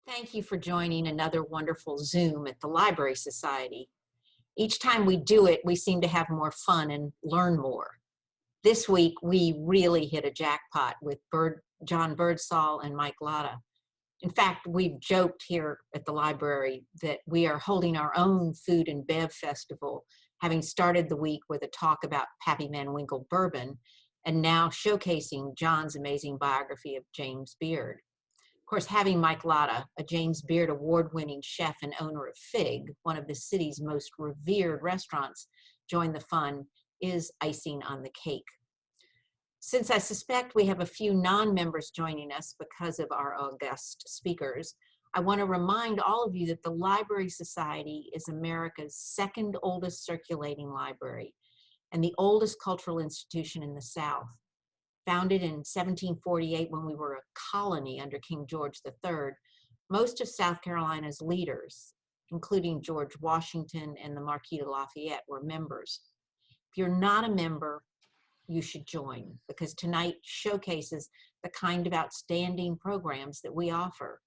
Thank you for joining another wonderful Zoom at the Library Society. Each time we do it, we seem to have more fun and learn more. This week, we really hit a jackpot with John Birdsall and Mike Lata. In fact, we've joked here at the library that we are holding our own food and bev festival, having started the week with a talk about Pappy Van Winkle bourbon, and now showcasing John's amazing biography of James Beard. Of course, having Mike Lata, a James Beard award-winning chef and owner of Fig, one of the city's most revered restaurants, join the fun is icing on the cake. Since I suspect we have a few non-members joining us because of our august speakers, I want to remind all of you that the Library Society is America's second oldest circulating library and the oldest cultural institution in the South. Founded in 1748 when we were a colony under King George III, most of South Carolina's leaders, including George Washington and the Marquis de Lafayette, were members. If you're not a member, you should join, because tonight showcases the kind of outstanding programs that we offer.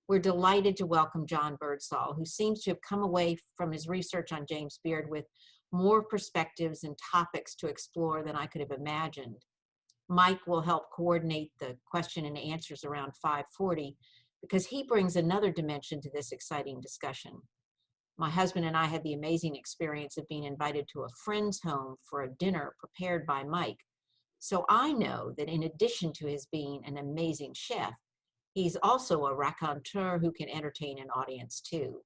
We're delighted to welcome John Birdsall, who seems to have come away from his research on James Beard with more perspectives and topics to explore than I could have imagined. Mike will help coordinate the question and answers around 5:40 because he brings another dimension to this exciting discussion. My husband and I had the amazing experience of being invited to a friend's home for a dinner prepared by Mike. So I know that in addition to his being an amazing chef, he's also a raconteur who can entertain an audience too.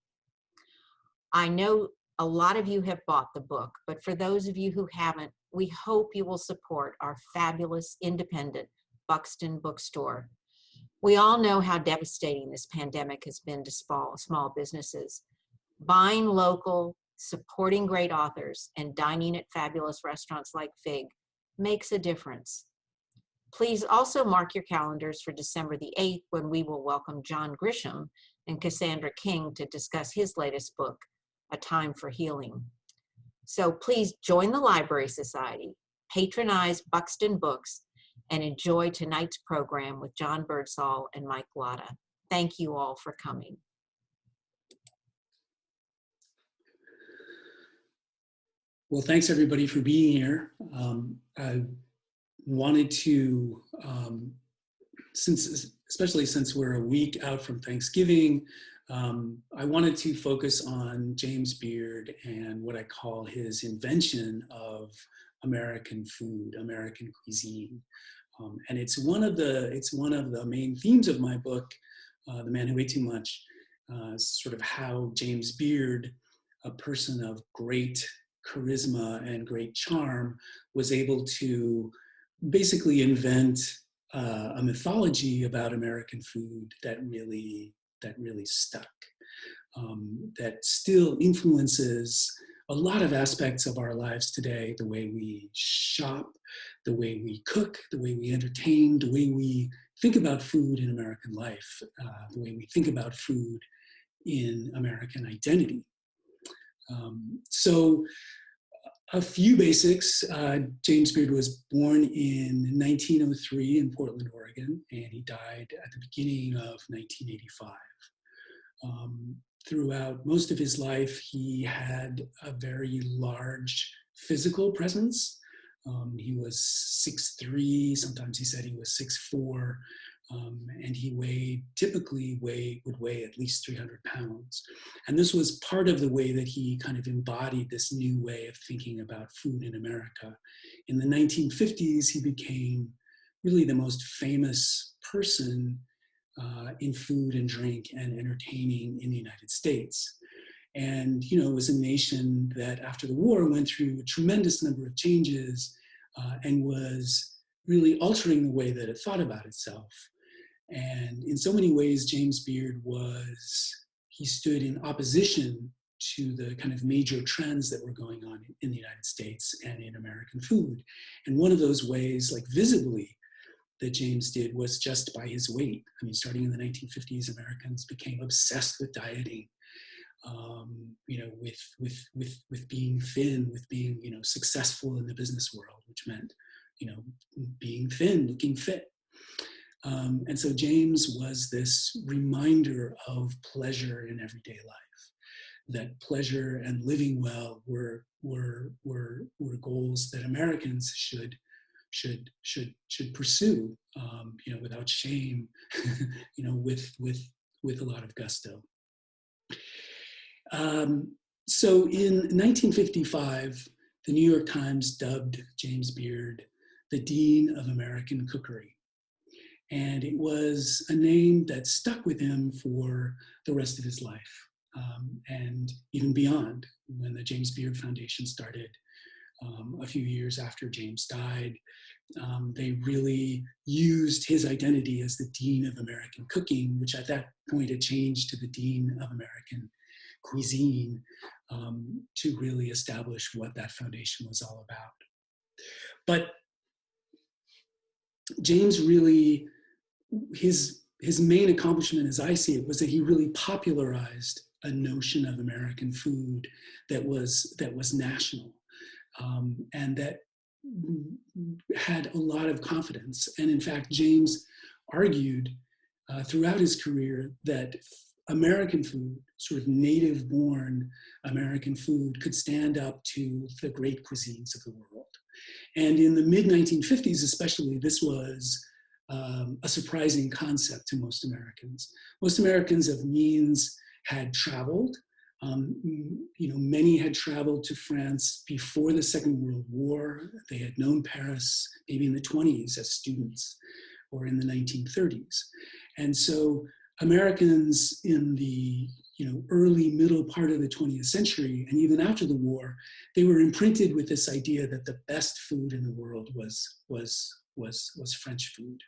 I know a lot of you have bought the book, but for those of you who haven't, we hope you will support our fabulous independent Buxton bookstore. We all know how devastating this pandemic has been to small businesses. Buying local, supporting great authors, and dining at fabulous restaurants like Fig makes a difference. Please also mark your calendars for December the 8th when we will welcome John Grisham and Cassandra King to discuss his latest book, A Time for Healing. So please join the Library Society, patronize Buxton Books, and enjoy tonight's program with John Birdsall and Mike Lata. Thank you all for coming. Well, thanks everybody for being here. I wanted to, especially since we're a week out from Thanksgiving, I wanted to focus on James Beard and what I call his invention of American food, American cuisine. And it's one of the main themes of my book, The Man Who Ate Too Much, sort of how James Beard, a person of great charisma and great charm, was able to basically invent a mythology about American food that really stuck, that still influences a lot of aspects of our lives today, the way we shop, the way we cook, the way we entertain, the way we think about food in American life, the way we think about food in American identity. So a few basics. James Beard was born in 1903 in Portland, Oregon, and he died at the beginning of 1985. Throughout most of his life, he had a very large physical presence. He was 6'3", sometimes he said he was 6'4", and he typically would weigh at least 300 pounds. And this was part of the way that he kind of embodied this new way of thinking about food in America. In the 1950s, he became really the most famous person in food and drink and entertaining in the United States. And, you know, it was a nation that after the war went through a tremendous number of changes and was really altering the way that it thought about itself. And in so many ways, James Beard he stood in opposition to the kind of major trends that were going on in the United States and in American food. And one of those ways, like visibly, that James did was just by his weight. I mean, starting in the 1950s, Americans became obsessed with dieting, you know, with being thin, with being, you know, successful in the business world, which meant, you know, being thin, looking fit. And so James was this reminder of pleasure in everyday life, that pleasure and living well were goals that Americans should pursue, without shame, with a lot of gusto. So in 1955, the New York Times dubbed James Beard the Dean of American Cookery. And it was a name that stuck with him for the rest of his life, and even beyond. When the James Beard Foundation started a few years after James died, they really used his identity as the Dean of American Cooking, which at that point had changed to the Dean of American Cuisine, to really establish what that foundation was all about. But James really, his main accomplishment, as I see it, was that he really popularized a notion of American food that was national, and that had a lot of confidence. And in fact, James argued throughout his career that American food, sort of native-born American food, could stand up to the great cuisines of the world. And in the mid-1950s especially, this was a surprising concept to most Americans. Most Americans of means had traveled. Many had traveled to France before the Second World War. They had known Paris maybe in the 20s as students, or in the 1930s. And so Americans in the early middle part of the 20th century, and even after the war, they were imprinted with this idea that the best food in the world was French food.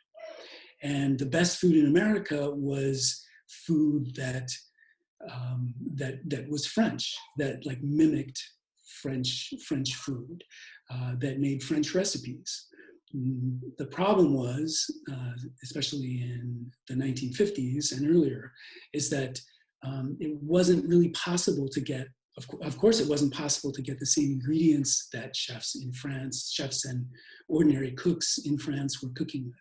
And the best food in America was food that was French, that like mimicked French food, that made French recipes. The problem was, especially in the 1950s and earlier, is that it wasn't really possible to get, of course it wasn't possible to get the same ingredients that chefs in France, chefs and ordinary cooks in France were cooking with.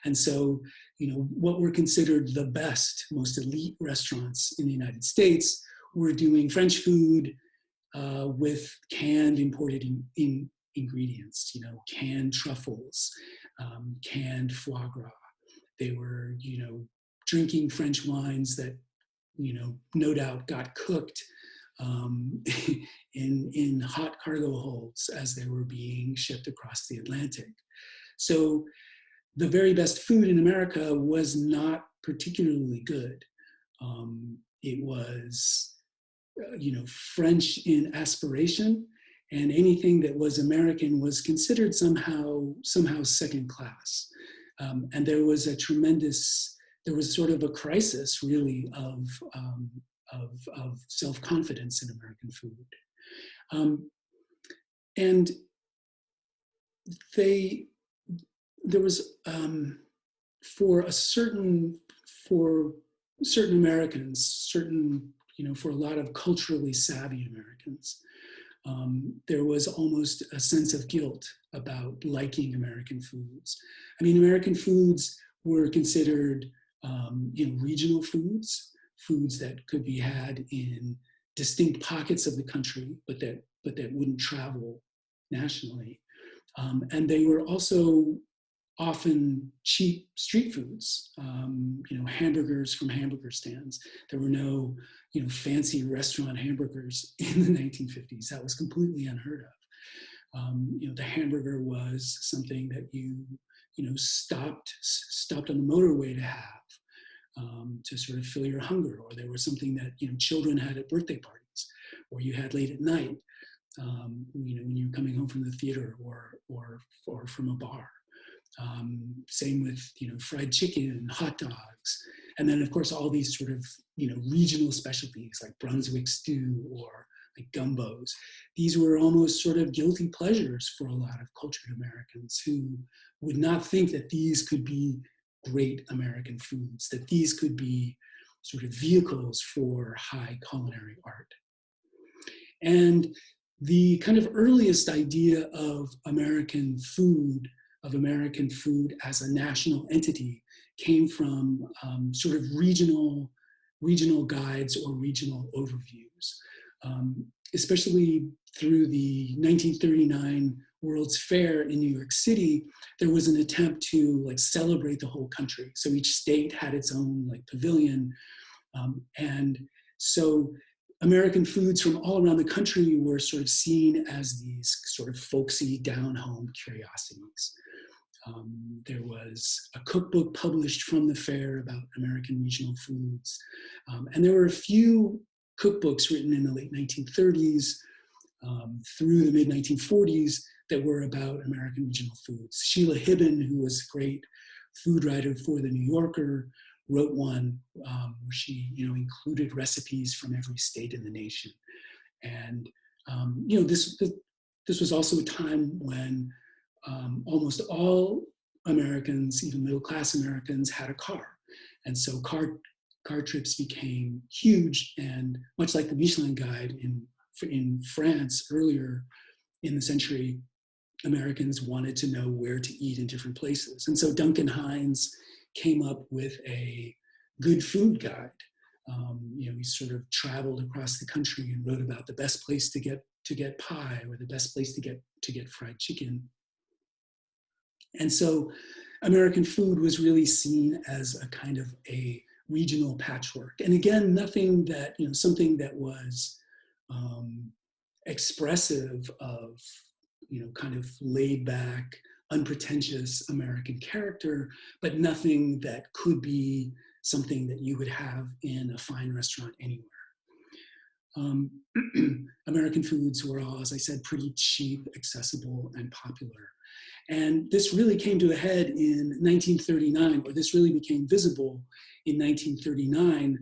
And so, what were considered the best, most elite restaurants in the United States were doing French food with canned imported ingredients, canned truffles, canned foie gras. They were, drinking French wines that, no doubt got cooked in hot cargo holds as they were being shipped across the Atlantic. So the very best food in America was not particularly good. It was, French in aspiration, and anything that was American was considered somehow second class. And there was sort of a crisis, really, of self-confidence in American food. And there was, for certain Americans, for a lot of culturally savvy Americans, there was almost a sense of guilt about liking American foods. I mean, American foods were considered, regional foods that could be had in distinct pockets of the country, but that wouldn't travel nationally. And they were also often cheap street foods, hamburgers from hamburger stands. There were no, fancy restaurant hamburgers in the 1950s. That was completely unheard of. The hamburger was something that you stopped on the motorway to have, to sort of fill your hunger, or there was something that children had at birthday parties, or you had late at night, when you're coming home from the theater or from a bar. Same with fried chicken, hot dogs, and then of course all these sort of regional specialties like Brunswick stew or like gumbos. These were almost sort of guilty pleasures for a lot of cultured Americans who would not think that these could be great American foods, that these could be sort of vehicles for high culinary art. And the kind of earliest idea of American food as a national entity came from sort of regional guides or regional overviews, especially through the 1939 World's Fair in New York City. There was an attempt to like celebrate the whole country. So each state had its own like pavilion. And so American foods from all around the country were sort of seen as these sort of folksy, down-home curiosities. There was a cookbook published from the fair about American regional foods. And there were a few cookbooks written in the late 1930s through the mid-1940s that were about American regional foods. Sheila Hibben, who was a great food writer for the New Yorker, wrote one where she, included recipes from every state in the nation. And, this was also a time when almost all Americans, even middle-class Americans, had a car. And so car trips became huge, and much like the Michelin Guide in France earlier in the century, Americans wanted to know where to eat in different places. And so Duncan Hines came up with a good food guide. He sort of traveled across the country and wrote about the best place to get pie, or the best place to get fried chicken. And so American food was really seen as a kind of a regional patchwork. And again, something that was expressive of, kind of laid back, unpretentious American character, but nothing that could be something that you would have in a fine restaurant anywhere. American foods were all, as I said, pretty cheap, accessible, and popular. And this really came to a head in 1939, or this really became visible in 1939.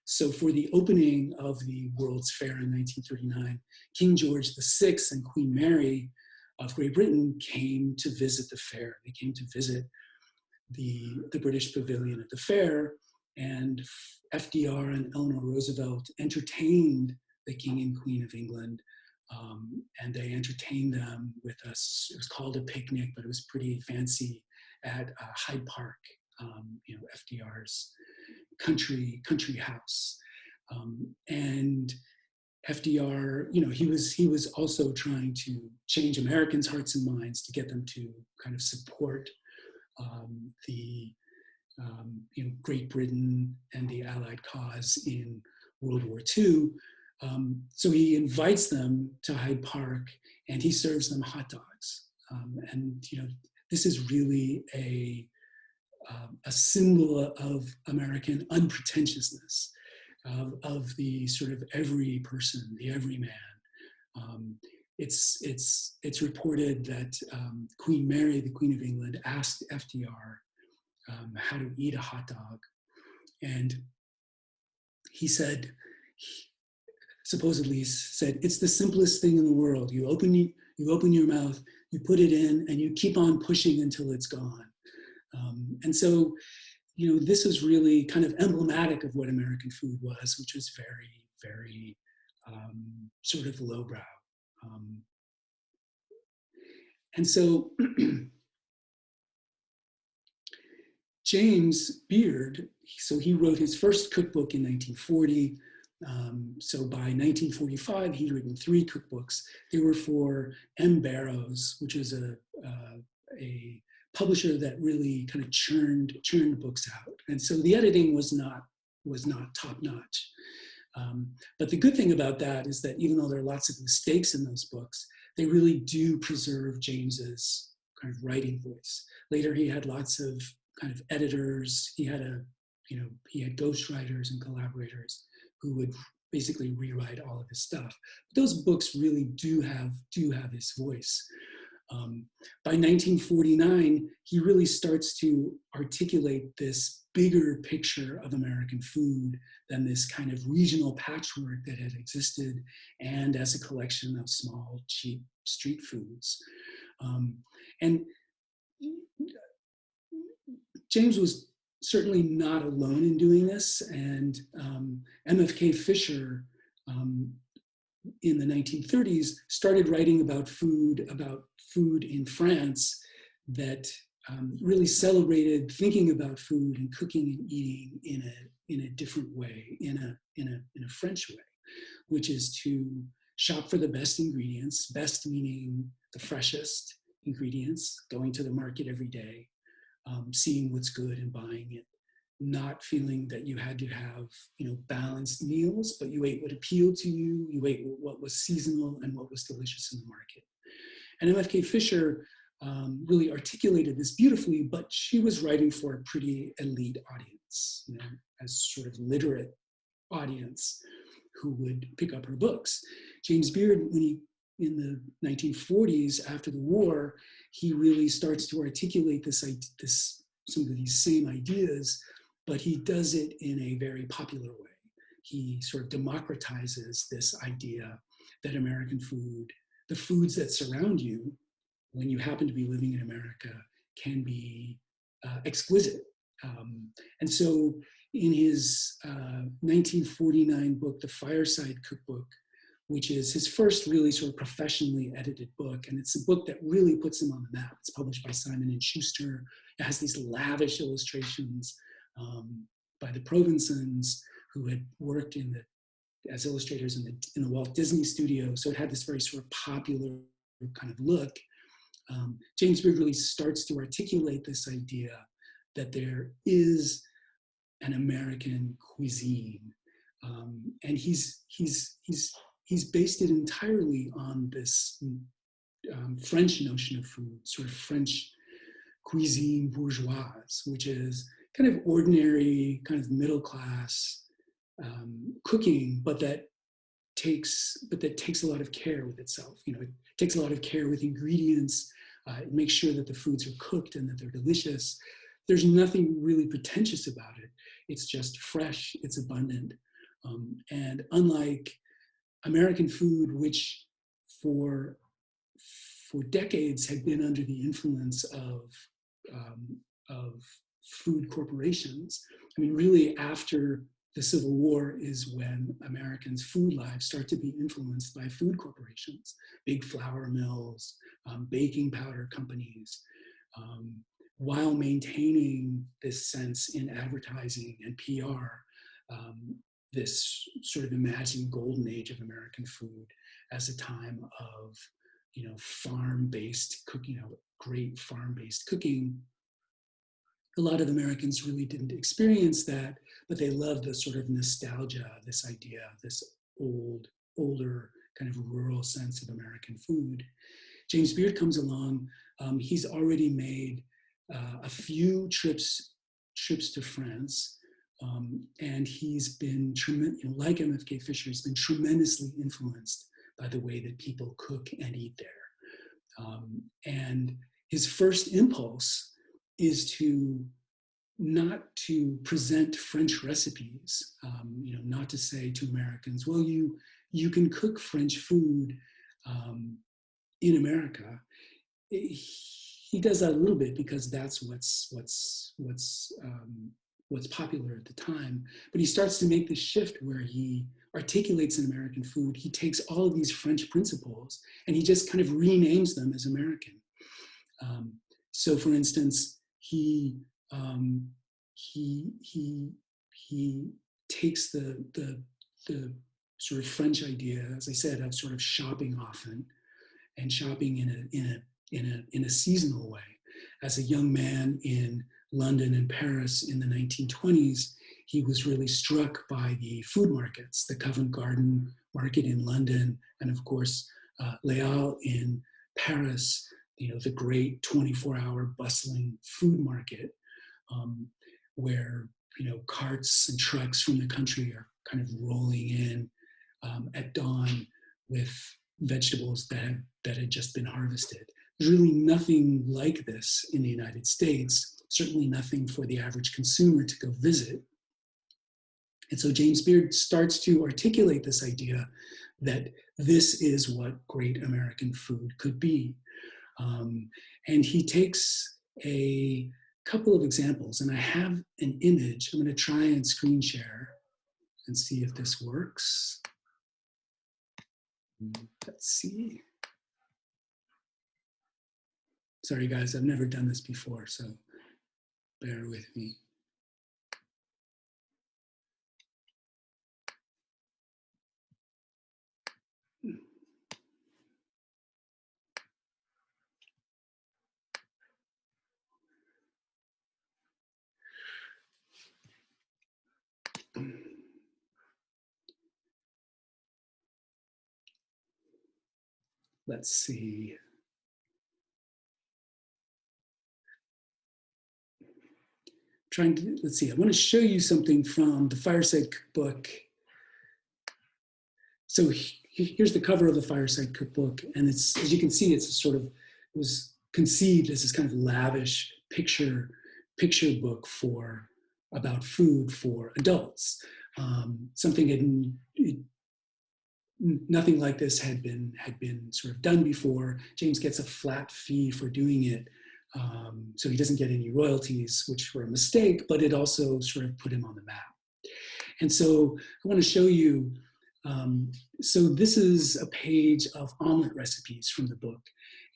So for the opening of the World's Fair in 1939, King George VI and Queen Mary of Great Britain came to visit the fair. They came to visit the British Pavilion at the fair, and FDR and Eleanor Roosevelt entertained the King and Queen of England, and they entertained them with us. It was called a picnic, but it was pretty fancy at Hyde Park, FDR's country house. And FDR, he was also trying to change Americans' hearts and minds to get them to kind of support the Great Britain and the Allied cause in World War II. So he invites them to Hyde Park, and he serves them hot dogs. And this is really a symbol of American unpretentiousness, of the sort of every person, the everyman. It's reported that Queen Mary, the Queen of England, asked FDR how to eat a hot dog, and he supposedly said, "It's the simplest thing in the world. You open your mouth, you put it in, and you keep on pushing until it's gone." And so, this is really kind of emblematic of what American food was, which was very, very sort of lowbrow. And so James Beard, so he wrote his first cookbook in 1940. So by 1945, he'd written 3 cookbooks. They were for M. Barrows, which is a publisher that really kind of churned books out. And so the editing was not top notch. But the good thing about that is that even though there are lots of mistakes in those books, they really do preserve James's kind of writing voice. Later, he had lots of kind of editors. He had ghostwriters and collaborators who would basically rewrite all of his stuff. But those books really do have his voice. By 1949, he really starts to articulate this bigger picture of American food than this kind of regional patchwork that had existed, and as a collection of small, cheap street foods. And James was certainly not alone in doing this, and MFK Fisher in the 1930s started writing about food in France that really celebrated thinking about food and cooking and eating in a different way, in a French way, which is to shop for the best ingredients, best meaning the freshest ingredients, going to the market every day, seeing what's good and buying it, not feeling that you had to have, balanced meals, but you ate what appealed to you, you ate what was seasonal and what was delicious in the market. And MFK Fisher really articulated this beautifully, but she was writing for a pretty elite audience, as sort of literate audience who would pick up her books. James Beard, in the 1940s, after the war, he really starts to articulate some of these same ideas, but he does it in a very popular way. He sort of democratizes this idea that American food, the foods that surround you when you happen to be living in America, can be exquisite. And so in his 1949 book, The Fireside Cookbook, which is his first really sort of professionally edited book, and it's a book that really puts him on the map. It's published by Simon & Schuster. It has these lavish illustrations by the Provinsons, who had worked as illustrators in the Walt Disney Studio. So it had this very sort of popular kind of look. James Beard really starts to articulate this idea that there is an American cuisine, and he's based it entirely on this French notion of food, sort of French cuisine bourgeoise, which is kind of ordinary, kind of middle class cooking, but that takes a lot of care with itself. It takes a lot of care with ingredients. It makes sure that the foods are cooked and that they're delicious. There's nothing really pretentious about it. It's just fresh, it's abundant. And unlike American food, which for decades had been under the influence of food corporations, I mean, really after the Civil War is when Americans' food lives start to be influenced by food corporations, big flour mills, baking powder companies, while maintaining this sense in advertising and PR, this sort of imagined golden age of American food as a time of, farm-based cooking, great farm-based cooking. A lot of Americans really didn't experience that, but they loved the sort of nostalgia, this idea, this older kind of rural sense of American food. James Beard comes along. He's already made a few trips to France, and he's been like MFK Fisher, he's been tremendously influenced by the way that people cook and eat there. And his first impulse is not to present French recipes, not to say to Americans, well, you can cook French food in America. He does that a little bit because that's what's popular at the time. But he starts to make this shift where he articulates an American food. He takes all of these French principles and he just kind of renames them as American. So, for instance, he takes the sort of French idea, as I said, of sort of shopping often and shopping in a seasonal way. As a young man in London and Paris in the 1920s, he was really struck by the food markets, the Covent Garden market in London, and of course, Leal in Paris, the great 24-hour bustling food market, where carts and trucks from the country are kind of rolling in at dawn with vegetables that had just been harvested. There's really nothing like this in the United States, certainly nothing for the average consumer to go visit. And so James Beard starts to articulate this idea that this is what great American food could be. And he takes a couple of examples, and I have an image. I'm going to try and screen share and see if this works. Let's see. Sorry guys, I've never done this before, so bear with me. Let's see. Let's see, I want to show you something from the Fireside Cookbook. So here's the cover of the Fireside Cookbook, and it's, as you can see, it's a sort of, it was conceived as this kind of lavish picture book about food for adults. Nothing like this had been sort of done before. James gets a flat fee for doing it. So he doesn't get any royalties, which were a mistake, but it also sort of put him on the map. And so I want to show you, so this is a page of omelet recipes from the book.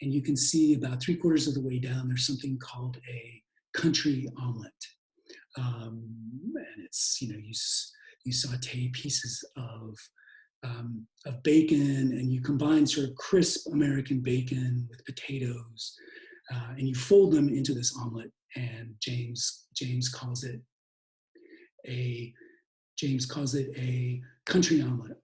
And you can see about 3/4 of the way down, there's something called a country omelet. And it's, you saute pieces of bacon, and you combine sort of crisp American bacon with potatoes, and you fold them into this omelet. And James calls it a country omelet.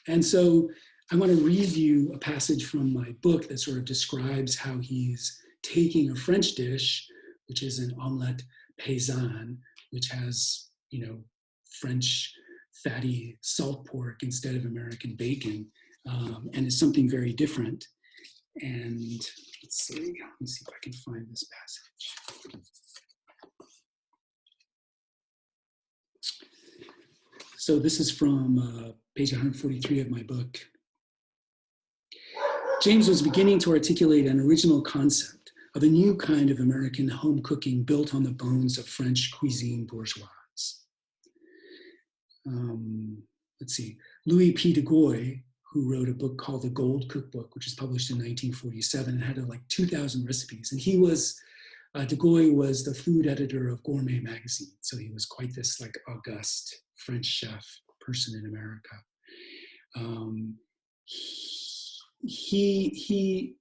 And so I want to read you a passage from my book that sort of describes how he's taking a French dish, which is an omelette paysanne, which has, French fatty salt pork instead of American bacon, and is something very different. And let's see if I can find this passage. So this is from page 143 of my book. James was beginning to articulate an original concept of a new kind of American home cooking built on the bones of French cuisine bourgeoise. Let's see, Louis P. de Goy, who wrote a book called The Gold Cookbook, which was published in 1947 and had like 2,000 recipes. And he was, de Goy was the food editor of Gourmet magazine. So he was quite this like august French chef person in America. He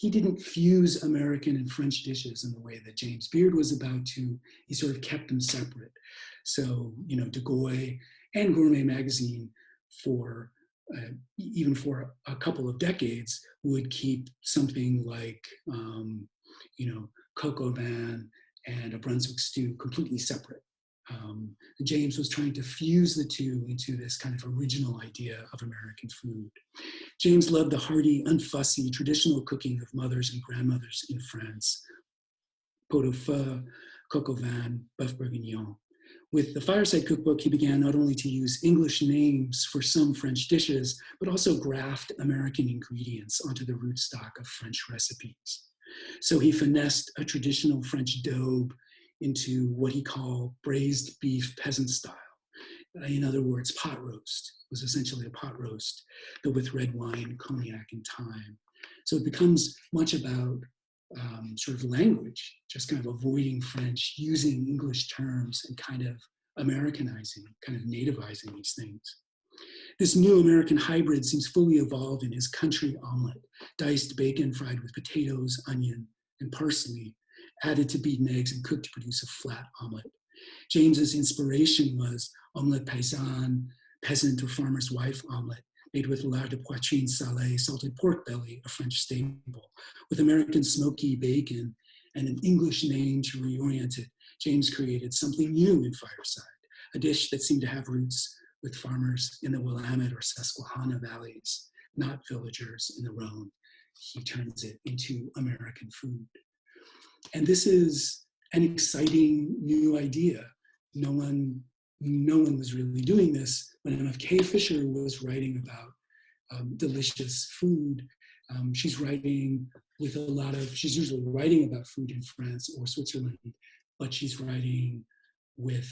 didn't fuse American and French dishes in the way that James Beard was about to. He sort of kept them separate. So, de Goy and Gourmet magazine, for even for a couple of decades, would keep something like, coq au vin and a Brunswick stew completely separate. James was trying to fuse the two into this kind of original idea of American food. James loved the hearty, unfussy, traditional cooking of mothers and grandmothers in France. Pot au feu, coq au vin, bœuf bourguignon. With the Fireside Cookbook, he began not only to use English names for some French dishes, but also graft American ingredients onto the rootstock of French recipes. So he finessed a traditional French daube into what he called braised beef peasant style. In other words, pot roast. It was essentially a pot roast, but with red wine, cognac, and thyme. So it becomes much about sort of language, just kind of avoiding French, using English terms, and kind of Americanizing, kind of nativizing these things. This new American hybrid seems fully evolved in his country omelet, diced bacon fried with potatoes, onion, and parsley, added to beaten eggs and cooked to produce a flat omelet. James's inspiration was omelette paysanne, peasant or farmer's wife omelet, made with lard de poitrine salée, salted pork belly, a French staple, with American smoky bacon and an English name to reorient it. James created something new in Fireside, a dish that seemed to have roots with farmers in the Willamette or Susquehanna valleys, not villagers in the Rhone. He turns it into American food. And this is an exciting new idea. No one was really doing this when MFK Fisher was writing about delicious food. She's writing with she's usually writing about food in France or Switzerland, but she's writing with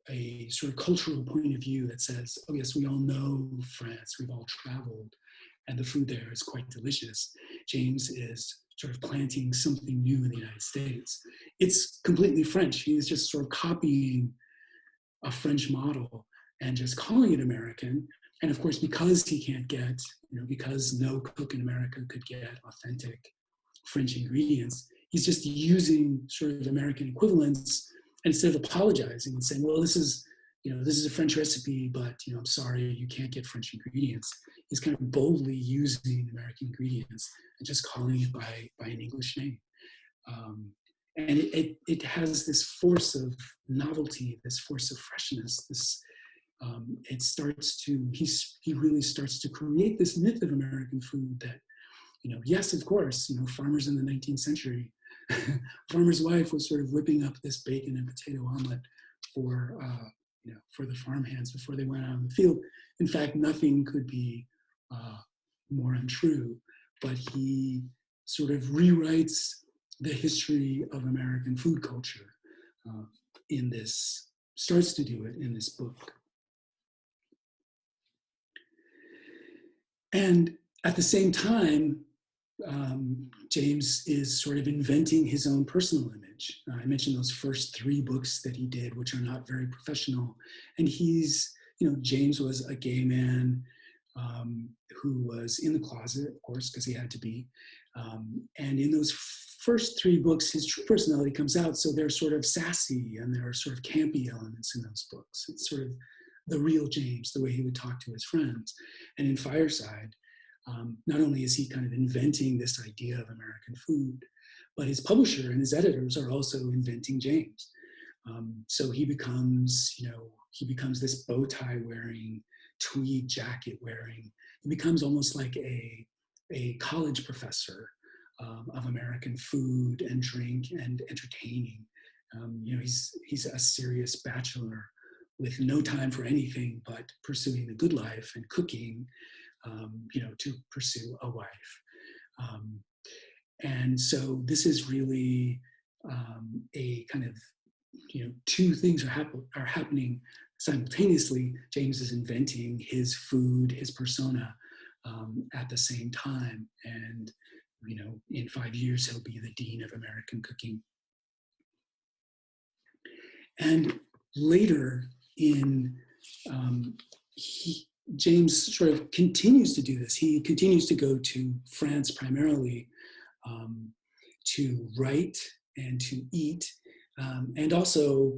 a sort of cultural point of view that says, oh yes, we all know France, we've all traveled, and the food there is quite delicious. James is sort of planting something new in the United States. It's completely French. He's just sort of copying a French model and just calling it American. And of course, because he can't get, because no cook in America could get authentic French ingredients, he's just using sort of American equivalents instead of apologizing and saying, well, this is a French recipe, but I'm sorry, you can't get French ingredients. He's kind of boldly using American ingredients and just calling it by an English name. And it has this force of novelty, this force of freshness. He really starts to create this myth of American food that, yes, of course, farmers in the 19th century, farmer's wife was sort of whipping up this bacon and potato omelet for the farmhands before they went out in the field. In fact, nothing could be more untrue, but he sort of rewrites the history of American food culture starts to do it in this book. And at the same time, James is sort of inventing his own personal image. I mentioned those first 3 books that he did, which are not very professional. And James was a gay man who was in the closet, of course, because he had to be. And in those first 3 books, his true personality comes out. So they're sort of sassy and there are sort of campy elements in those books. It's sort of the real James, the way he would talk to his friends. And in Fireside, not only is he kind of inventing this idea of American food, but his publisher and his editors are also inventing James. So he becomes this bow tie wearing, tweed jacket wearing. He becomes almost like a college professor of American food and drink and entertaining. He's a serious bachelor with no time for anything but pursuing the good life and cooking, to pursue a wife. And so this is really a kind of, 2 things are happening simultaneously. James is inventing his food, his persona at the same time. And, in 5 years, he'll be the Dean of American Cooking. And later James sort of continues to do this. He continues to go to France primarily to write and to eat. And also,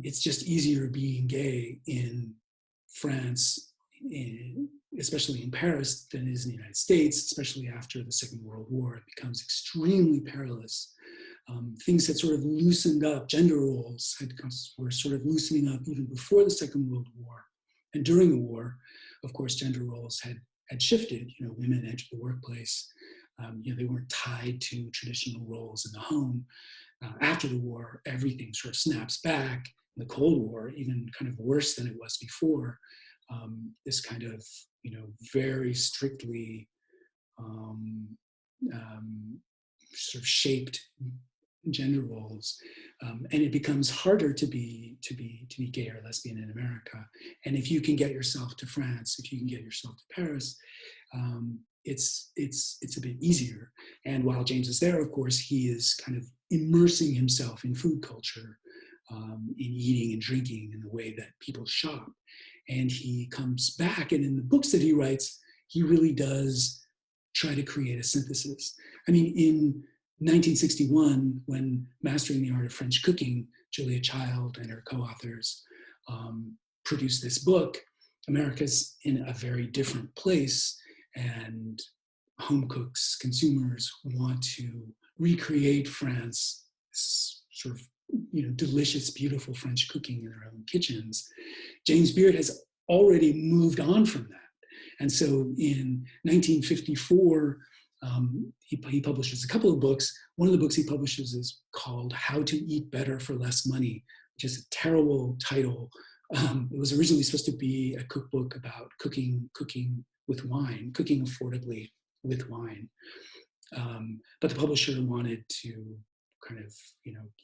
it's just easier being gay in France, especially in Paris, than it is in the United States, especially after the Second World War. It becomes extremely perilous. Things had sort of loosened up. Gender roles were sort of loosening up even before the Second World War. And during the war, of course, gender roles had shifted. Women entered the workplace. They weren't tied to traditional roles in the home. After the war, everything sort of snaps back. In the Cold War, even kind of worse than it was before, this kind of, very strictly sort of shaped gender roles, and it becomes harder to be gay or lesbian in America. And if you can get yourself to France, if you can get yourself to Paris, it's a bit easier. And while James is there, of course, he is kind of immersing himself in food culture, in eating and drinking, in the way that people shop. And he comes back, and in the books that he writes, he really does try to create a synthesis. I mean, in 1961, when Mastering the Art of French Cooking, Julia Child and her co-authors produced this book, America's in a very different place, and home cooks, consumers want to recreate France, sort of delicious, beautiful French cooking in their own kitchens. James Beard has already moved on from that. And so in 1954, he publishes a couple of books. One of the books he publishes is called How to Eat Better for Less Money, which is a terrible title. It was originally supposed to be a cookbook about cooking with wine, cooking affordably with wine. But the publisher wanted to kind of,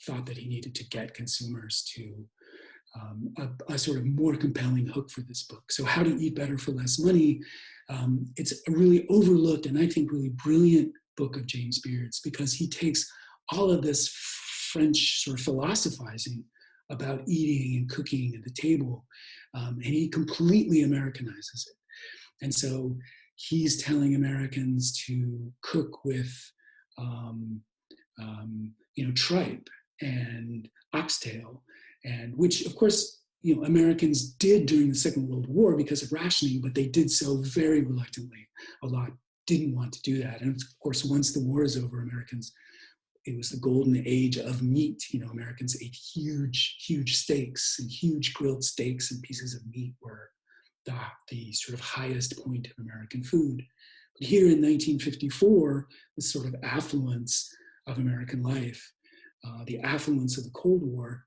thought that he needed to get consumers to a sort of more compelling hook for this book. So How to Eat Better for Less Money, it's a really overlooked and I think really brilliant book of James Beard's, because he takes all of this French sort of philosophizing about eating and cooking at the table, and he completely Americanizes it. And so he's telling Americans to cook with, tripe and oxtail, and which, of course, Americans did during the Second World War because of rationing, but they did so very reluctantly. A lot didn't want to do that. And of course, once the war is over, it was the golden age of meat. Americans ate huge steaks, and huge grilled steaks and pieces of meat were the sort of highest point of American food. But here in 1954, the sort of affluence of American life, the affluence of the Cold War,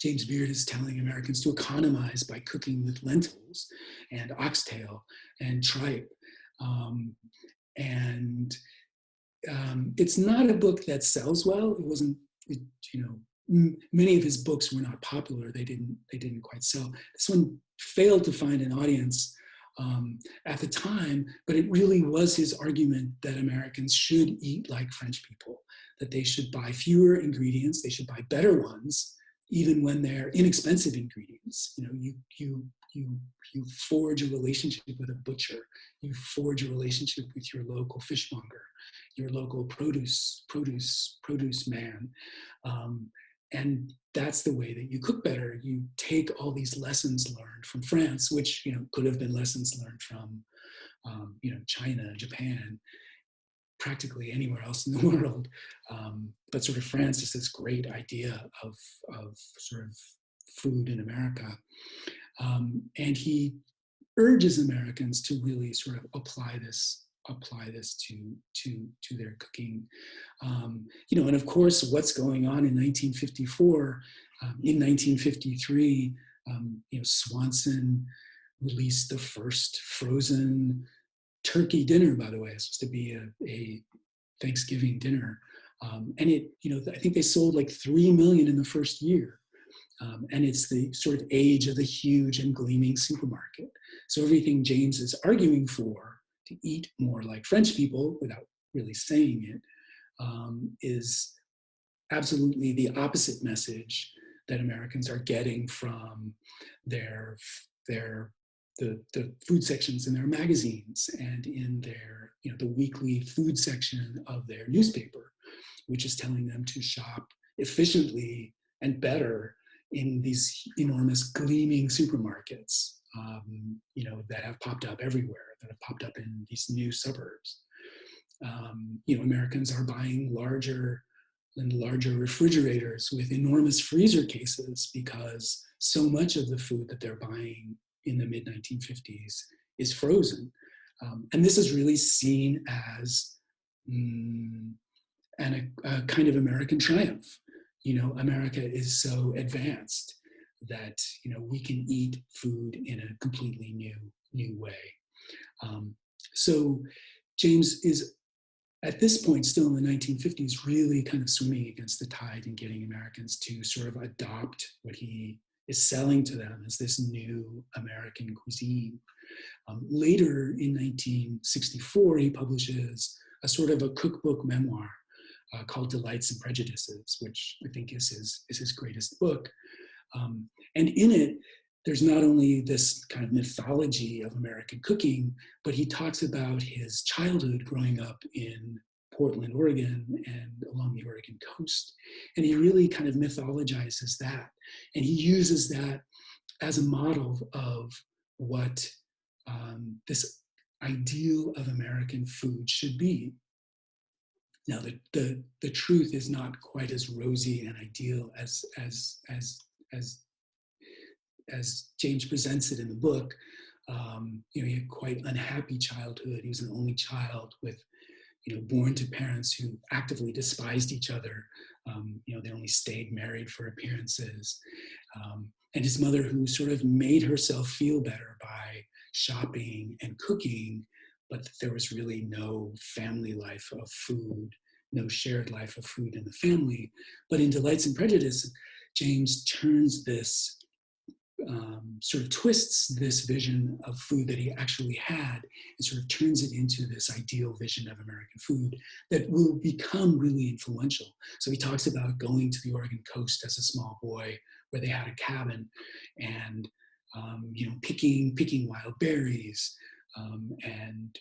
James Beard is telling Americans to economize by cooking with lentils and oxtail and tripe. It's not a book that sells well. It wasn't, many of his books were not popular. They didn't quite sell. This one failed to find an audience at the time, but it really was his argument that Americans should eat like French people, that they should buy fewer ingredients, they should buy better ones, even when they're inexpensive ingredients. You forge a relationship with a butcher, you forge a relationship with your local fishmonger, your local produce man. And that's the way that you cook better. You take all these lessons learned from France, which could have been lessons learned from China, Japan, practically anywhere else in the world. But sort of France is this great idea of sort of food in America. And he urges Americans to really sort of apply this to their cooking. And of course, what's going on in 1954, in 1953, Swanson released the first frozen turkey dinner, by the way. It's supposed to be a Thanksgiving dinner. And I think they sold like 3 million in the first year. And it's the sort of age of the huge and gleaming supermarket. So everything James is arguing for, to eat more like French people without really saying it, is absolutely the opposite message that Americans are getting from the food sections in their magazines and in their, the weekly food section of their newspaper, which is telling them to shop efficiently and better in these enormous gleaming supermarkets, that have popped up everywhere, that have popped up in these new suburbs. Americans are buying larger and larger refrigerators with enormous freezer cases because so much of the food that they're buying in the mid-1950s is frozen. And this is really seen as a kind of American triumph. America is so advanced that we can eat food in a completely new way. So James is at this point, still in the 1950s, really kind of swimming against the tide and getting Americans to sort of adopt what he is selling to them as this new American cuisine. Later in 1964, he publishes a sort of a cookbook memoir called Delights and Prejudices, which I think is his greatest book. And in it, there's not only this kind of mythology of American cooking, but he talks about his childhood growing up in Portland, Oregon, and along the Oregon coast. And he really kind of mythologizes that. And he uses that as a model of what this ideal of American food should be. Now, the truth is not quite as rosy and ideal as James presents it in the book. He had quite unhappy childhood. He was an only child with, born to parents who actively despised each other. They only stayed married for appearances. And his mother, who sort of made herself feel better by shopping and cooking, but there was really no family life of food, no shared life of food in the family. But in Delights and Prejudice, James turns this, sort of twists this vision of food that he actually had and sort of turns it into this ideal vision of American food that will become really influential. So he talks about going to the Oregon coast as a small boy, where they had a cabin, and picking wild berries, and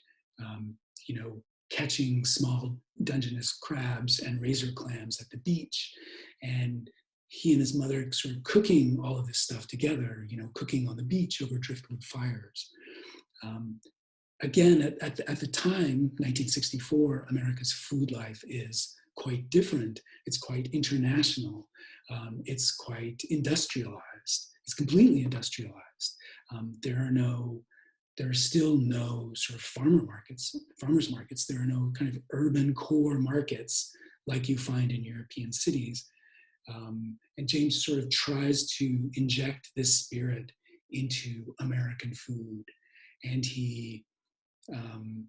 catching small Dungeness crabs and razor clams at the beach, and he and his mother sort of cooking all of this stuff together, cooking on the beach over driftwood fires. Again, at the time, 1964, America's food life is quite different. It's quite international. It's quite industrialized. It's completely industrialized. There are still no sort of farmers markets. There are no kind of urban core markets like you find in European cities. And James sort of tries to inject this spirit into American food. And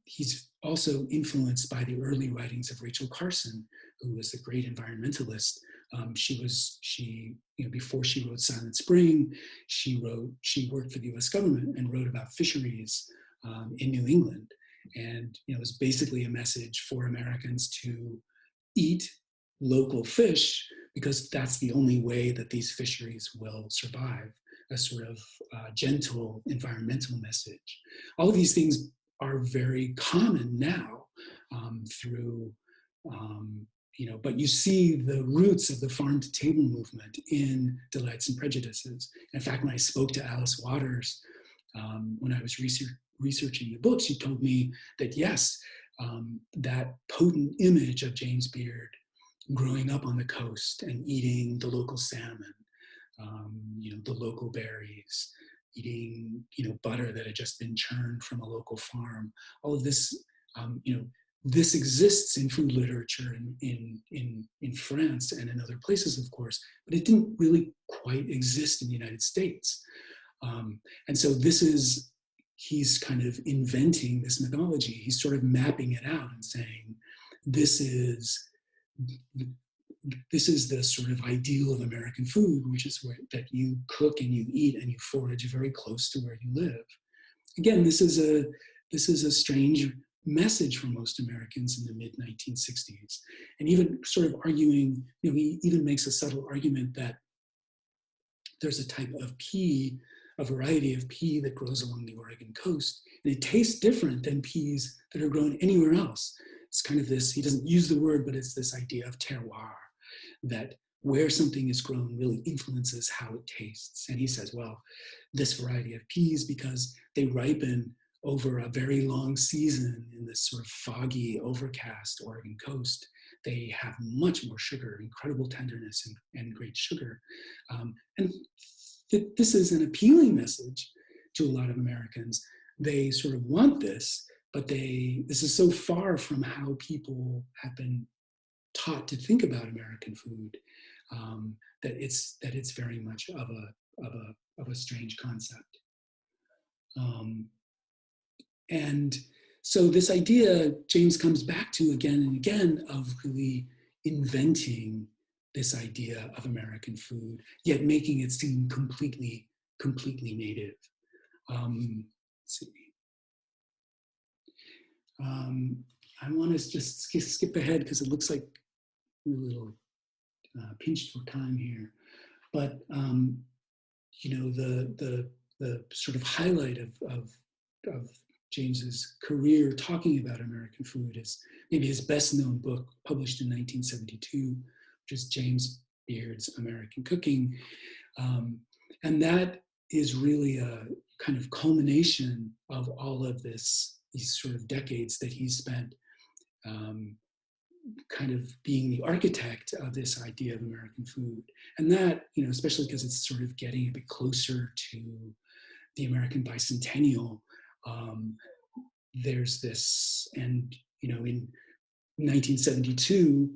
he's also influenced by the early writings of Rachel Carson, who was a great environmentalist. Before she wrote Silent Spring, she worked for the US government and wrote about fisheries in New England. And it was basically a message for Americans to eat local fish, because that's the only way that these fisheries will survive, a sort of gentle environmental message. All of these things are very common now but you see the roots of the farm to table movement in Delights and Prejudices. In fact, when I spoke to Alice Waters, when I was researching the book, she told me that yes, that potent image of James Beard growing up on the coast and eating the local salmon, the local berries, eating, butter that had just been churned from a local farm. All of this, this exists in food literature in France and in other places, of course, but it didn't really quite exist in the United States. And so he's kind of inventing this mythology. He's sort of mapping it out and saying, this is the sort of ideal of American food, which is that you cook and you eat and you forage very close to where you live. Again, this is a strange message for most Americans in the mid 1960s, and even sort of arguing, he even makes a subtle argument that there's a type of pea, a variety of pea that grows along the Oregon coast, and it tastes different than peas that are grown anywhere else. It's kind of this, he doesn't use the word, but it's this idea of terroir, that where something is grown really influences how it tastes. And he says, well, this variety of peas, because they ripen over a very long season in this sort of foggy, overcast Oregon coast, they have much more sugar, incredible tenderness and great sugar. And this is an appealing message to a lot of Americans. They sort of want this, but this is so far from how people have been taught to think about American food, that it's very much of a strange concept. And so this idea, James comes back to again and again, of really inventing this idea of American food, yet making it seem completely native. Let's see. I want to just skip ahead because it looks like we're a little pinched for time here. But the sort of highlight of James's career talking about American food is maybe his best known book, published in 1972, which is James Beard's American Cooking. And that is really a kind of culmination of all of these sort of decades that he's spent kind of being the architect of this idea of American food. And that, especially because it's sort of getting a bit closer to the American bicentennial, there's this, and in 1972,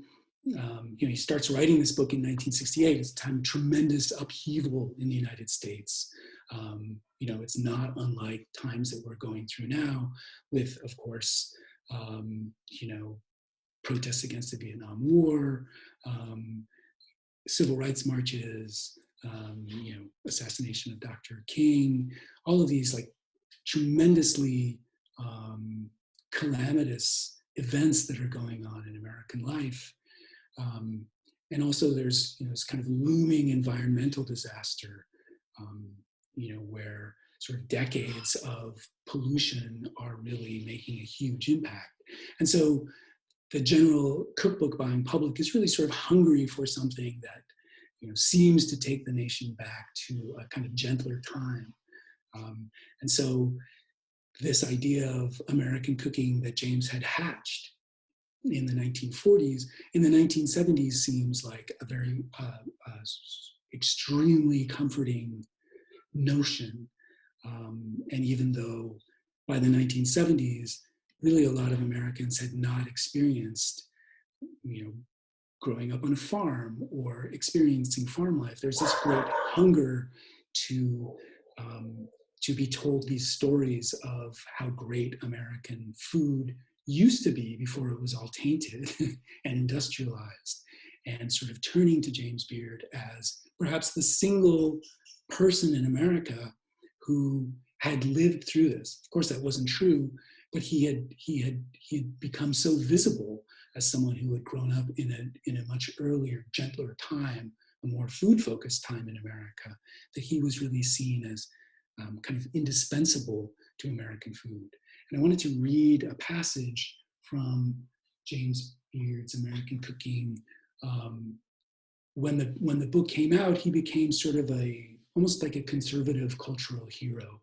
he starts writing this book in 1968. It's a time of tremendous upheaval in the United States. It's not unlike times that we're going through now, with, of course, protests against the Vietnam War, civil rights marches, assassination of Dr. King, all of these like tremendously calamitous events that are going on in American life. And also there's, this kind of looming environmental disaster, where sort of decades of pollution are really making a huge impact. And so the general cookbook buying public is really sort of hungry for something that, seems to take the nation back to a kind of gentler time. And so this idea of American cooking that James had hatched in the 1940s, in the 1970s seems like a very extremely comforting notion. And even though by the 1970s, really a lot of Americans had not experienced, growing up on a farm or experiencing farm life, there's this great hunger to be told these stories of how great American food used to be before it was all tainted and industrialized, and sort of turning to James Beard as perhaps the single person in America who had lived through this. Of course, that wasn't true, but he had become so visible as someone who had grown up in a much earlier, gentler time, a more food-focused time in America, that he was really seen as kind of indispensable to American food. And I wanted to read a passage from James Beard's American Cooking. When the book came out, he became sort of almost like a conservative cultural hero,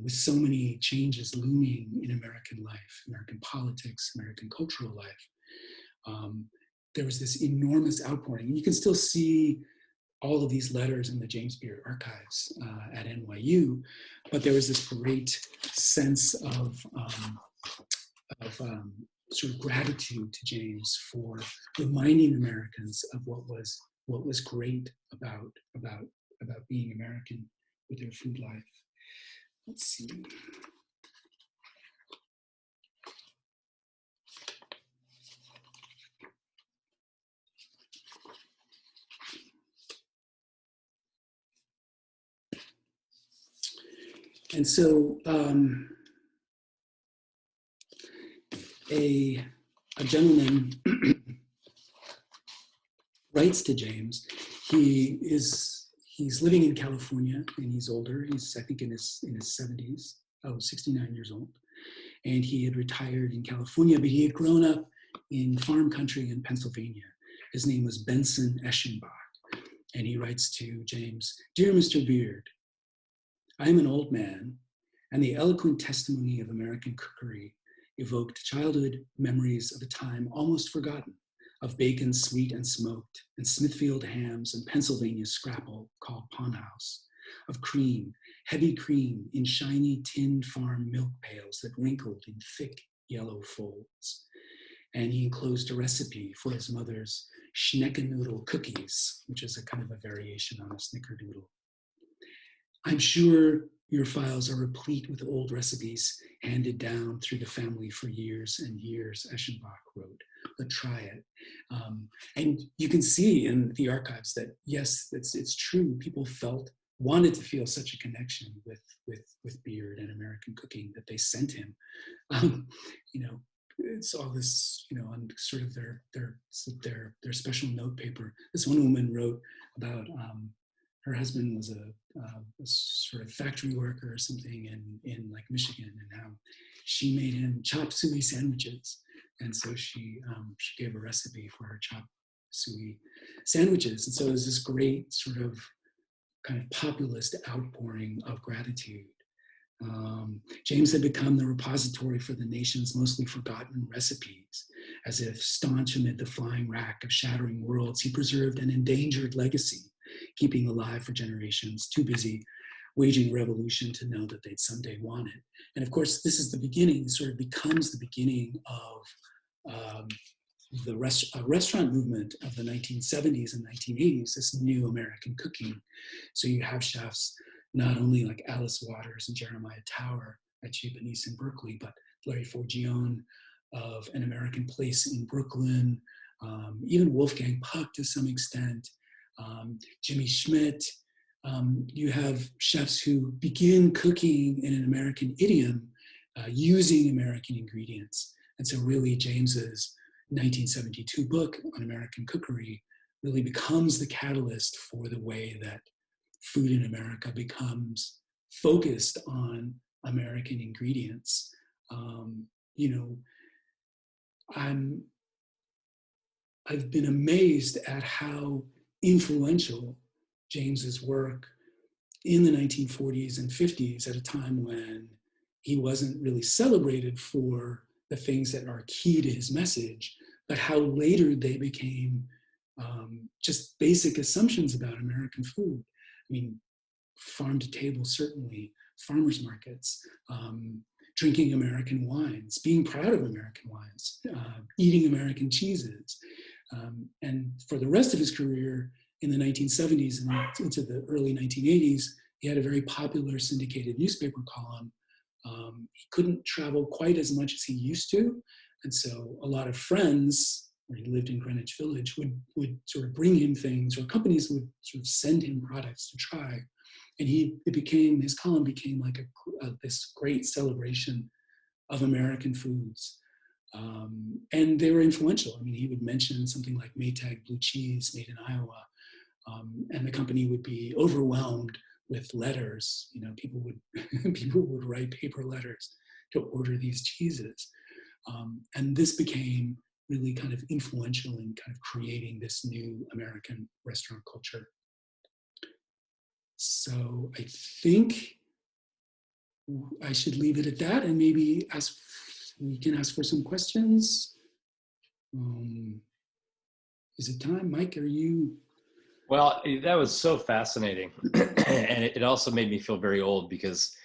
with so many changes looming in American life, American politics, American cultural life. There was this enormous outpouring. And you can still see all of these letters in the James Beard archives at NYU, but there was this great sense of sort of gratitude to James for reminding Americans of what was great about being American with their food life. Let's see. And so a gentleman writes to James. He's living in California, and he's older. He's, I think, in his 70s. 69 years old. And he had retired in California, but he had grown up in farm country in Pennsylvania. His name was Benson Eschenbach. And he writes to James, "Dear Mr. Beard, I am an old man, and the eloquent testimony of American cookery evoked childhood memories of a time almost forgotten, of bacon sweet and smoked, and Smithfield hams and Pennsylvania scrapple called Pond House, of cream, heavy cream in shiny tin farm milk pails that wrinkled in thick yellow folds." And he enclosed a recipe for his mother's Schneckennoodle cookies, which is a kind of a variation on a snickerdoodle. "I'm sure your files are replete with old recipes handed down through the family for years and years," Eschenbach wrote, "but try it." And you can see in the archives that, yes, it's true. People wanted to feel such a connection with Beard and American cooking that they sent him. It's all this, on sort of their special note paper. This one woman wrote about her husband was a sort of factory worker or something in like Michigan, and how she made him chop suey sandwiches. And so she gave a recipe for her chop suey sandwiches. And so it was this great sort of kind of populist outpouring of gratitude. James had become the repository for the nation's mostly forgotten recipes. As if staunch amid the flying rack of shattering worlds, he preserved an endangered legacy, keeping alive for generations, too busy waging revolution to know that they'd someday want it. And of course, this is the beginning, sort of becomes the beginning of the restaurant movement of the 1970s and 1980s, this new American cooking. So you have chefs not only like Alice Waters and Jeremiah Tower at Chez Panisse in Berkeley, but Larry Forgione of An American Place in Brooklyn, even Wolfgang Puck to some extent, Jimmy Schmidt. You have chefs who begin cooking in an American idiom using American ingredients. And so really James's 1972 book on American Cookery really becomes the catalyst for the way that food in America becomes focused on American ingredients. You know, I've been amazed at how influential James's work in the 1940s and 50s, at a time when he wasn't really celebrated for the things that are key to his message, but how later they became just basic assumptions about American food. I mean, farm to table, certainly, farmers markets, drinking American wines, being proud of American wines, eating American cheeses. And for the rest of his career in the 1970s and into the early 1980s, he had a very popular syndicated newspaper column. He couldn't travel quite as much as he used to. And so a lot of friends, where he lived in Greenwich Village, would sort of bring him things, or companies would sort of send him products to try. And his column became like this great celebration of American foods. And they were influential. I mean, he would mention something like Maytag blue cheese made in Iowa, and the company would be overwhelmed with letters. You know, people would write paper letters to order these cheeses. And this became really kind of influential in kind of creating this new American restaurant culture. So I think I should leave it at that, and maybe we can ask for some questions. Is it time? Mike, are you? Well, that was so fascinating. And it also made me feel very old, because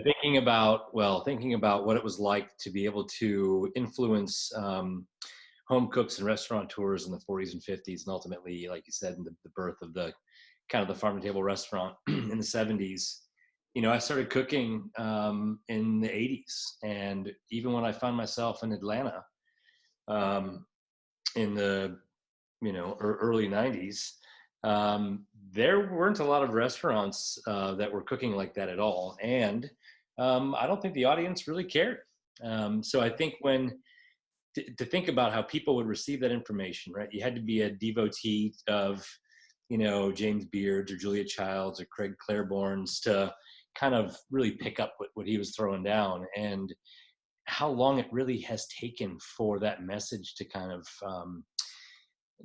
thinking about what it was like to be able to influence home cooks and restaurateurs in the 40s and 50s, and ultimately, like you said, in the birth of the kind of the farm to table restaurant in the 70s. You know, I started cooking in the 80s, and even when I found myself in Atlanta in the early 90s, there weren't a lot of restaurants that were cooking like that at all, and I don't think the audience really cared. So I think to think about how people would receive that information, right? You had to be a devotee of, James Beard's or Julia Child's or Craig Claiborne's to kind of really pick up what he was throwing down, and how long it really has taken for that message to kind of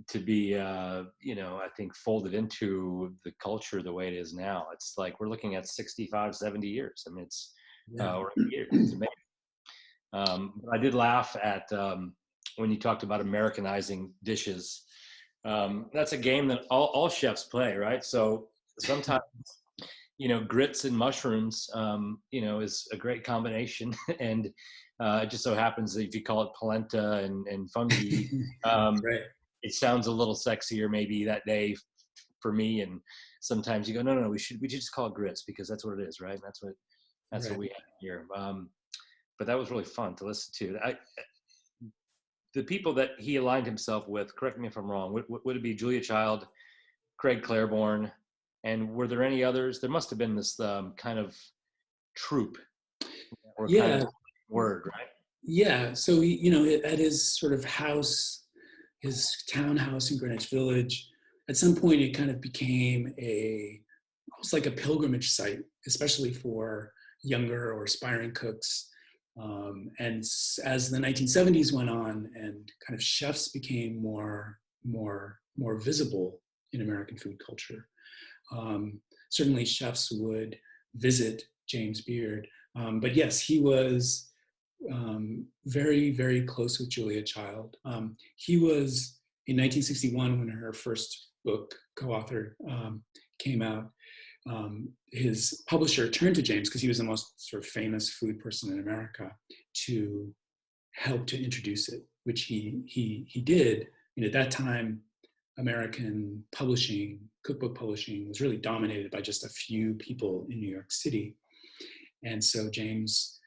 to be, I think folded into the culture the way it is now. It's like we're looking at 65, 70 years. I mean, it's amazing. I did laugh at when you talked about Americanizing dishes. That's a game that all chefs play, right? So sometimes, grits and mushrooms, is a great combination. And it just so happens that if you call it polenta and fungi, Right. It sounds a little sexier maybe that day for me. And sometimes you go, no, we should just call it grits, because that's what it is, right? That's what we have here. But that was really fun to listen to. The people that he aligned himself with, correct me if I'm wrong, would it be Julia Child, Craig Claiborne, and were there any others? There must have been this kind of troupe, or kind of word, right? Yeah. So at his sort of house, his townhouse in Greenwich Village, at some point it kind of became almost like a pilgrimage site, especially for younger or aspiring cooks. And as the 1970s went on and kind of chefs became more visible in American food culture, certainly chefs would visit James Beard. But yes, he was very, very close with Julia Child. He was, in 1961, when her first book, co-authored, came out, his publisher turned to James, because he was the most sort of famous food person in America, to help to introduce it, which he did. At that time, American publishing, cookbook publishing, was really dominated by just a few people in New York City. And so James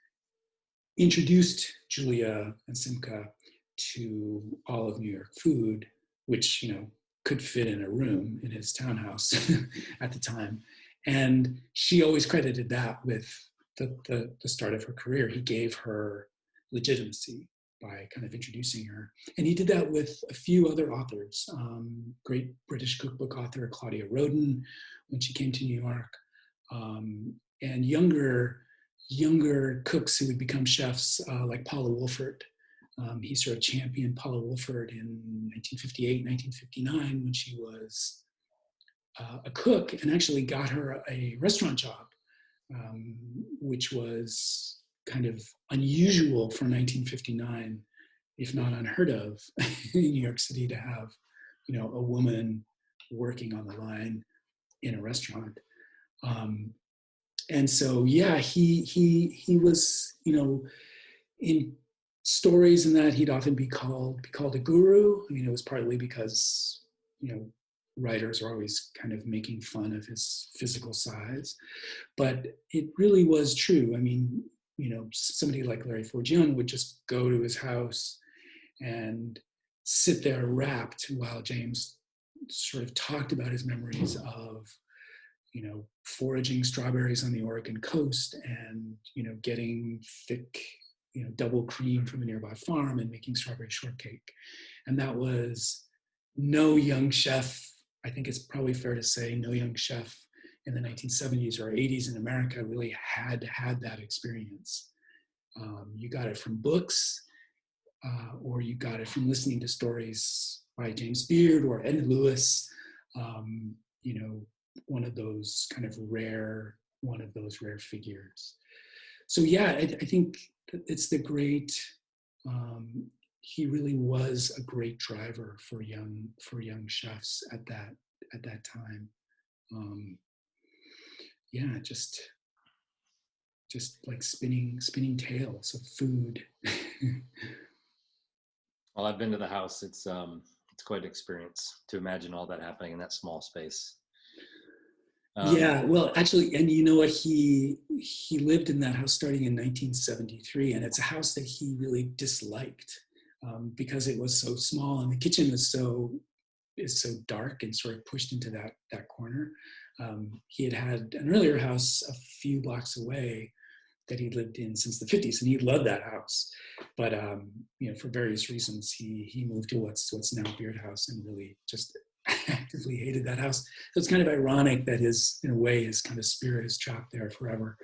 introduced Julia and Simca to all of New York food, which, could fit in a room in his townhouse at the time. And she always credited that with the start of her career. He gave her legitimacy by kind of introducing her. And he did that with a few other authors. Great British cookbook author Claudia Rhoden, when she came to New York, and younger cooks who would become chefs, like Paula Wolford. He sort of championed Paula Wolford in 1958, 1959, when she was a cook, and actually got her a restaurant job, which was kind of unusual for 1959, if not unheard of in New York City, to have, you know, a woman working on the line in a restaurant. And so, yeah, he was, you know, in stories and that he'd often be called a guru. I mean, it was partly because, you know, writers are always kind of making fun of his physical size, but it really was true. I mean, you know, somebody like Larry Forgione would just go to his house and sit there wrapped while James sort of talked about his memories of, you know, foraging strawberries on the Oregon coast and, you know, getting thick, you know, double cream from a nearby farm and making strawberry shortcake. And that was no young chef, I think it's probably fair to say, no young chef in the 1970s or 80s in America really had that experience. You got it from books, or you got it from listening to stories by James Beard or Ed Lewis, you know, one of those rare figures. So yeah, I think it's the great, he really was a great driver for young chefs at that time. Yeah, just like spinning tales of food. Well, I've been to the house. It's quite an experience to imagine all that happening in that small space. Yeah, well, actually, and you know what, he lived in that house starting in 1973, and it's a house that he really disliked, because it was so small and the kitchen is so dark and sort of pushed into that corner. He had an earlier house a few blocks away that he'd lived in since the 50s, and he loved that house. But you know, for various reasons, he moved to what's now Beard House, and really just actively hated that house. So it's kind of ironic that in a way, his kind of spirit is trapped there forever.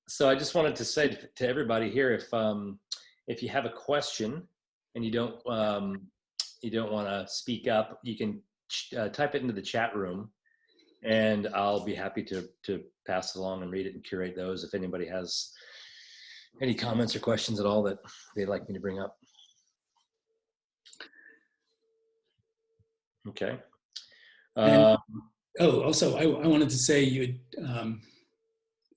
So I just wanted to say to everybody here, if you have a question and you don't want to speak up, you can type it into the chat room, and I'll be happy to pass it along and read it and curate those if anybody has any comments or questions at all that they'd like me to bring up. Okay. Also, I wanted to say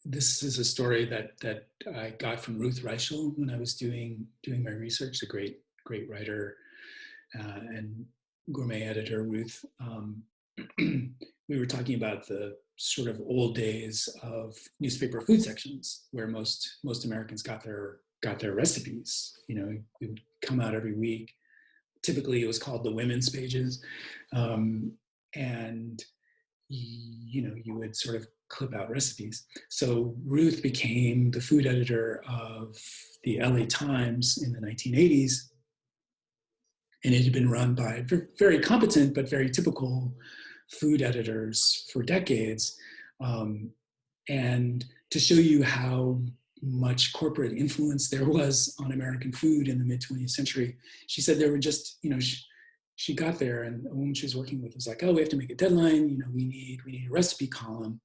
this is a story that I got from Ruth Reichel when I was doing my research, a great writer and gourmet editor, Ruth. We were talking about the sort of old days of newspaper food sections where most Americans got their recipes. You know, it would come out every week. Typically, it was called the women's pages, and you know, you would sort of clip out recipes. So Ruth became the food editor of the LA Times in the 1980s, and it had been run by very competent but very typical food editors for decades. And to show you how much corporate influence there was on American food in the mid-20th century, she said there were just, you know, she got there, and a woman she was working with was like, oh, we have to make a deadline, you know, we need a recipe column.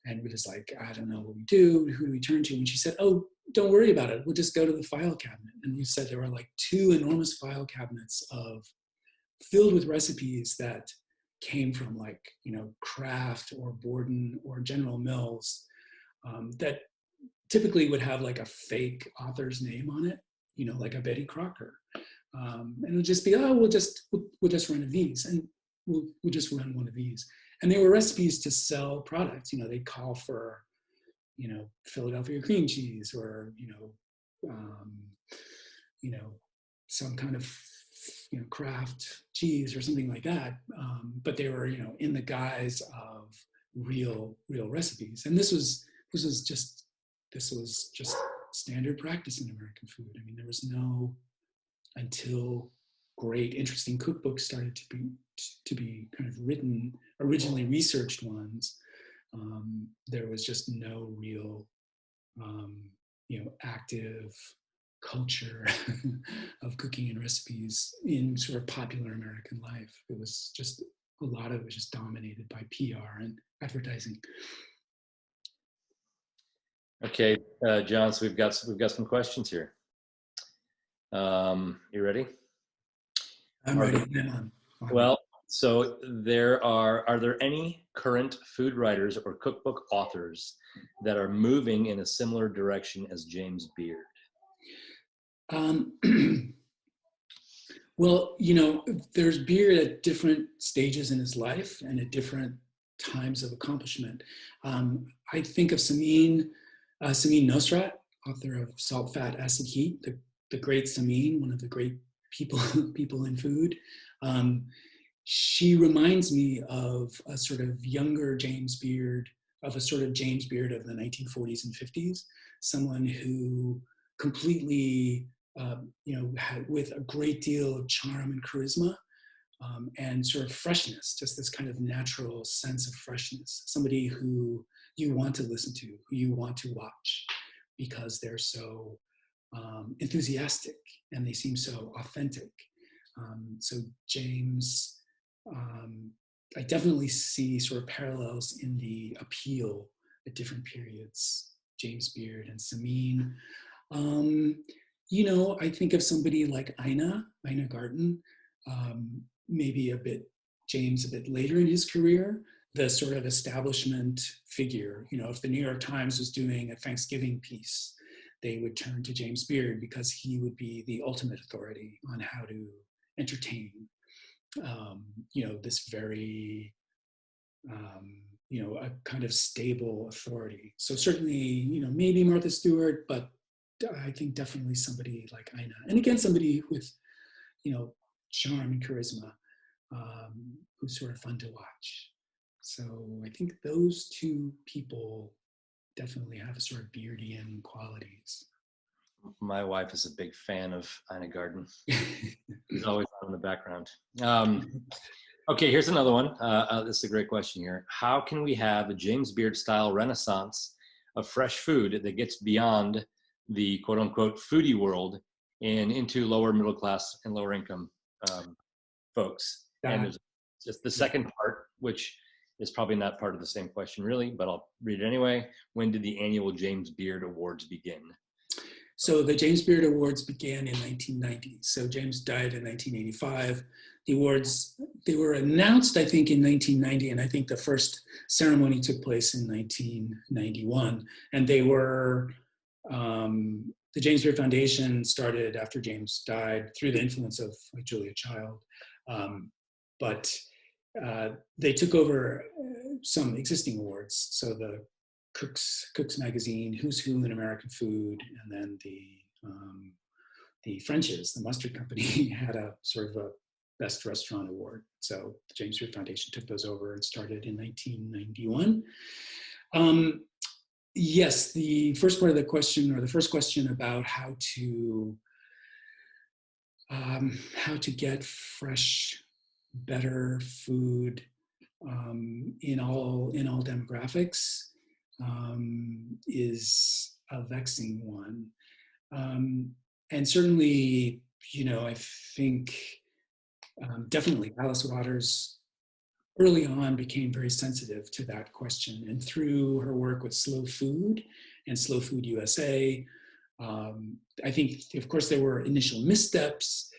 And we're just like, I don't know what we do, who do we turn to? And she said, oh, don't worry about it, we'll just go to the file cabinet. And we said there were like 2 enormous file cabinets filled with recipes that came from, like, you know, Kraft or Borden or General Mills, that typically would have like a fake author's name on it, you know, like a Betty Crocker. And it would just be, oh, we'll just run of these, and we'll just run one of these. And they were recipes to sell products. You know, they'd call for, you know, Philadelphia cream cheese, or, you know, some kind of craft cheese or something like that. But they were, in the guise of real recipes. And this was just standard practice in American food. I mean, there was no, until great, interesting cookbooks started to be kind of written, originally researched ones, there was just no real, active culture of cooking and recipes in sort of popular American life. It was just, a lot of it was just dominated by PR and advertising. Okay, John, so we've got some questions here. You ready? I'm ready. Well, so are there any current food writers or cookbook authors that are moving in a similar direction as James Beard? Well, there's Beard at different stages in his life and at different times of accomplishment. I think of Samin Nosrat, author of Salt, Fat, Acid, Heat, the great Samin, one of the great people in food. She reminds me of a sort of younger James Beard, of a sort of James Beard of the 1940s and 50s, someone who completely, had, with a great deal of charm and charisma, and sort of freshness, just this kind of natural sense of freshness, somebody who you want to listen to, who you want to watch, because they're so enthusiastic and they seem so authentic. So James, I definitely see sort of parallels in the appeal at different periods, James Beard and Samin. I think of somebody like Ina Garten, maybe James a bit later in his career, the sort of establishment figure. If the New York Times was doing a Thanksgiving piece, they would turn to James Beard because he would be the ultimate authority on how to entertain, this very, a kind of stable authority. So certainly, maybe Martha Stewart, but I think definitely somebody like Ina. And again, somebody with, charm and charisma, who's sort of fun to watch. So I think those two people definitely have a sort of Beardian qualities. My wife is a big fan of Ina Garten. She's always on in the background. Okay, here's another one. This is a great question here. How can we have a James Beard style renaissance of fresh food that gets beyond the quote unquote foodie world and into lower middle class and lower income folks? And there's just the second part, which is probably not part of the same question really, but I'll read it anyway. When did the annual James Beard Awards begin? So the James Beard Awards began in 1990. So James died in 1985. The awards, they were announced, I think, in 1990, and I think the first ceremony took place in 1991. And they were, the James Beard Foundation started after James died through the influence of Julia Child. But they took over some existing awards. So the Cooks magazine, Who's Who in American Food, and then the French's, the mustard company, had a sort of a best restaurant award. So the James Beard Foundation took those over and started in 1991. Yes, the first part of the question, or the first question about how to get fresh, better food in all demographics, is a vexing one. And certainly, I think definitely Alice Waters early on became very sensitive to that question. And through her work with Slow Food and Slow Food USA, I think, of course, there were initial missteps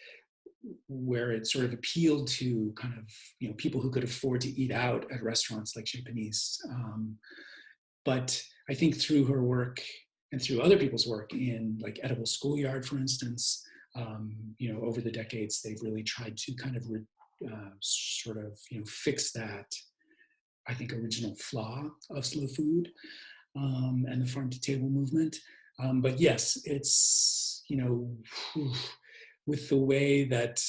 where it sort of appealed to kind of, people who could afford to eat out at restaurants like Chez Panisse. But I think through her work and through other people's work in like Edible Schoolyard, for instance, over the decades, they've really tried to kind of fix that, I think, original flaw of slow food and the farm to table movement. But yes, it's, with the way that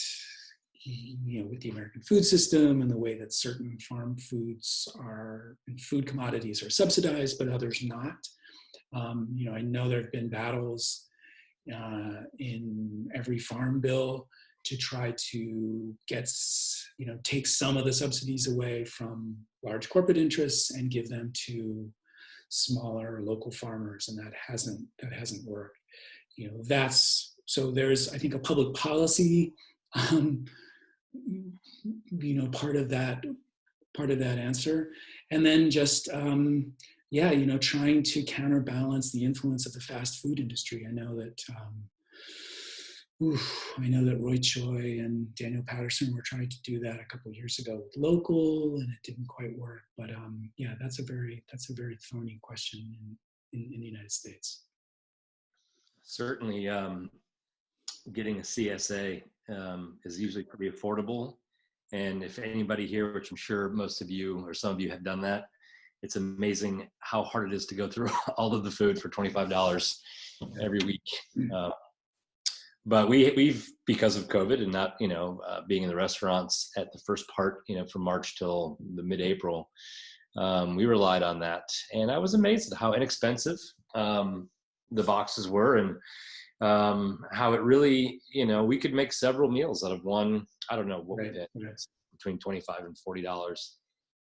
with the American food system and the way that certain farm foods are and food commodities are subsidized, but others not. I know there have been battles in every farm bill to try to take some of the subsidies away from large corporate interests and give them to smaller local farmers, and that hasn't worked. So there's, I think, a public policy part of that answer, and then just trying to counterbalance the influence of the fast food industry. I know that Roy Choi and Daniel Patterson were trying to do that a couple of years ago with local, and it didn't quite work. But that's a very thorny question in the United States. Certainly, getting a CSA is usually pretty affordable. And if anybody here, which I'm sure most of you or some of you have done that, it's amazing how hard it is to go through all of the food for $25 every week. But we've, because of COVID and not, being in the restaurants at the first part, from March till the mid-April, we relied on that. And I was amazed at how inexpensive the boxes were, and how it really, we could make several meals out of one. I don't know what we did, between $25 and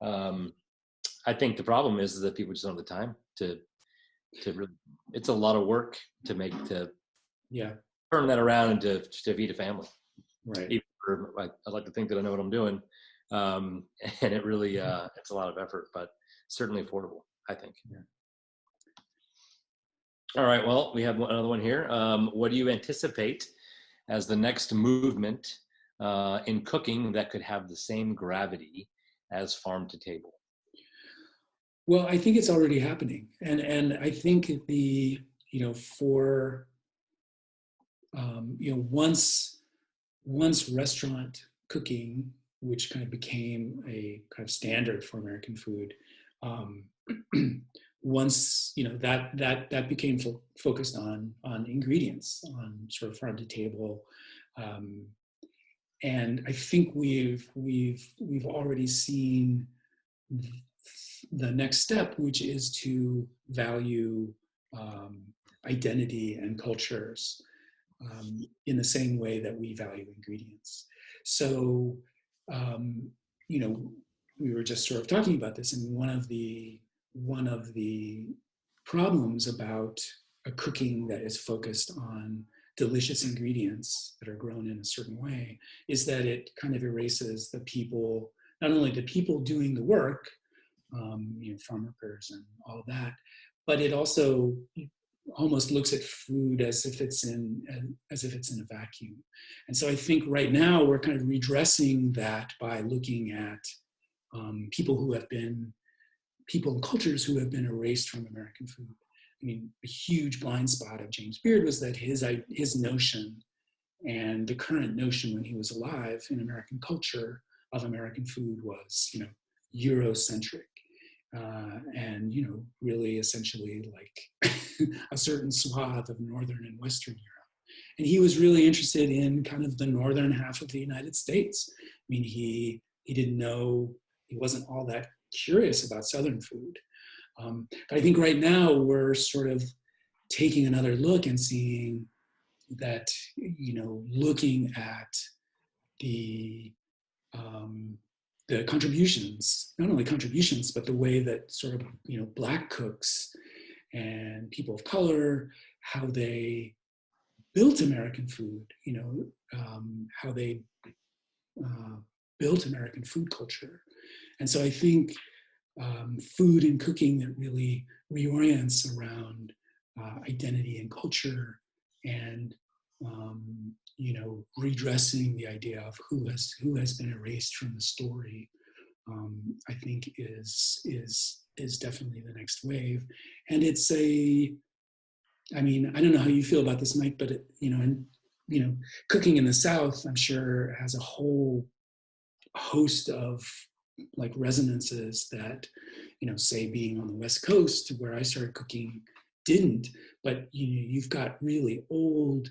$40. I think the problem is that people just don't have the time to really, it's a lot of work to turn that around and to feed a family. Right. I like to think that I know what I'm doing. And it really, it's a lot of effort, but certainly affordable, I think. Yeah. All right, well, we have another one here. What do you anticipate as the next movement in cooking that could have the same gravity as farm to table? Well, I think it's already happening. And I think once restaurant cooking, which kind of became a kind of standard for American food, once that became focused on ingredients, on sort of farm to table, and I think we've already seen the next step, which is to value identity and cultures in the same way that we value ingredients. So, we were just sort of talking about this, and one of the problems about a cooking that is focused on delicious ingredients that are grown in a certain way is that it kind of erases the people, not only the people doing the work, farm workers and all of that, but it also almost looks at food as if it's in a vacuum. And so I think right now we're kind of redressing that by looking at people and cultures who have been erased from American food. I mean, a huge blind spot of James Beard was that his notion and the current notion when he was alive in American culture of American food was, Eurocentric. And really essentially like a certain swath of Northern and Western Europe. And he was really interested in kind of the northern half of the United States. I mean, he didn't know, he wasn't all that curious about Southern food. But I think right now we're sort of taking another look and seeing that, looking at the contributions, not only contributions, but the way that sort of, Black cooks and people of color, how they built American food, how they built American food culture. And so I think food and cooking that really reorients around identity and culture and redressing the idea of who has been erased from the story, I think is definitely the next wave. And it's I don't know how you feel about this, Mike, but cooking in the South, I'm sure, has a whole host of like resonances that, say being on the West Coast where I started cooking didn't, but you've got really old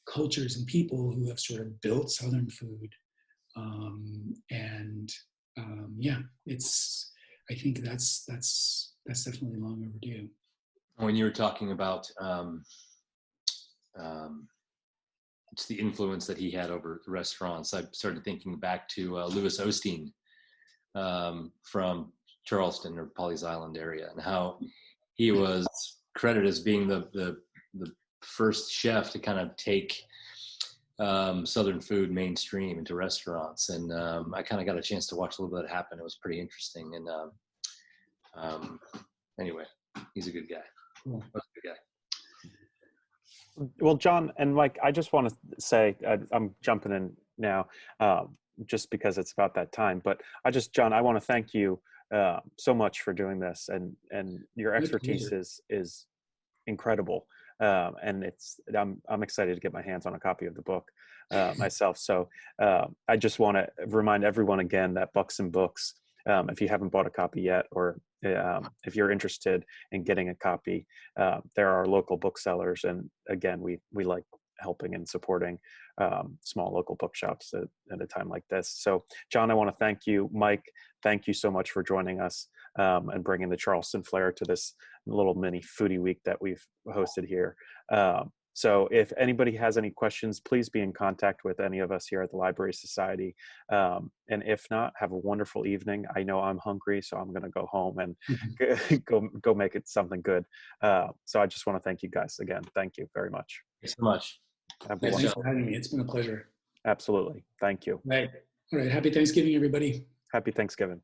cultures and people who have sort of built Southern food And yeah, I think that's definitely long overdue. When you were talking about it's the influence that he had over restaurants, I started thinking back to Louis Osteen from Charleston or Pawleys Island area, and how he was credited as being the first chef to kind of take Southern food mainstream into restaurants. And I kind of got a chance to watch a little bit happen. It was pretty interesting. And anyway, he's a good guy. Cool. He was a good guy. Well, John and Mike, I just want to say, I'm jumping in now just because it's about that time, but John, I want to thank you so much for doing this, and your expertise is incredible. And I'm excited to get my hands on a copy of the book myself. So I just want to remind everyone again that Buxom Books, if you haven't bought a copy yet, or if you're interested in getting a copy, there are local booksellers. And again, we like helping and supporting small local bookshops at a time like this. So John, I want to thank you. Mike, thank you so much for joining us and bringing the Charleston flair to this little mini foodie week that we've hosted here. So if anybody has any questions, please be in contact with any of us here at the Library Society. And if not, have a wonderful evening. I know I'm hungry, so I'm going to go home and go make it something good. So I just want to thank you guys again. Thank you very much. Thanks so much. Thanks for having me. It's been a pleasure. Absolutely. Thank you. Right. All right. Happy Thanksgiving, everybody. Happy Thanksgiving.